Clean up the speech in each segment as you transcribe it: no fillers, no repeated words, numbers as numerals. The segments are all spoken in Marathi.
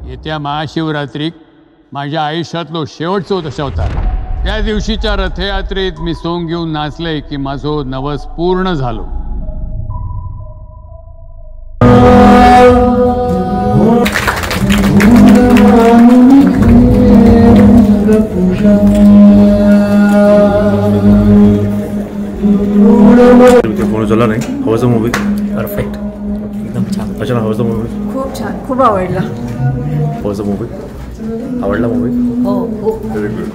येत्या महाशिवरात्रीक माझ्या आयुष्यातलो शेवटचो दशावतार. त्या दिवशीच्या रथयात्रेत मी सोंग घेऊन नाचले की माझो नवस पूर्ण झालो. फोन उचलला नाही. हाऊ वाज द मूवी? परफेक्ट, एकदम छान. अच्छा, हाऊ वाज द मूवी? खूप छान, खूप आवडला. हाऊ वाज द मूवी? आवडला मूवी? हो. Very good.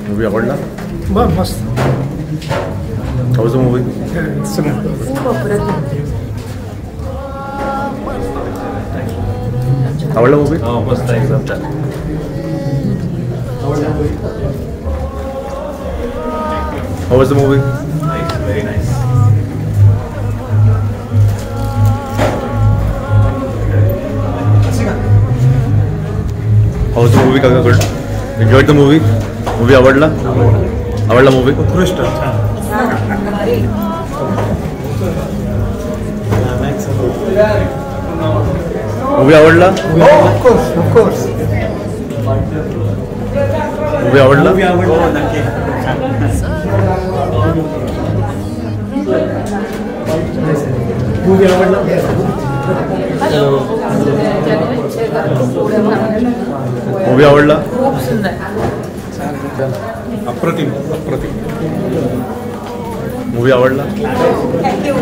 मूवी आवडला? मस्त. हाऊ वाज द मूवी? खूप अप्रतिम. आवडला मूवी? मस्त, एकदम छान. हाऊ वाज the movie? Very nice. How वाज द मूवी? काका good. Enjoyed the movie? Movie आवडला? आवडला मूवी? उत्कृष्ट. मूवी आवडला? ऑफकोर्स. मूवी आवडला? मूवी आवडला. मूवी आवडला? खूप सुंदर. अप्रतिम. मूवी आवडला? थँक्यू.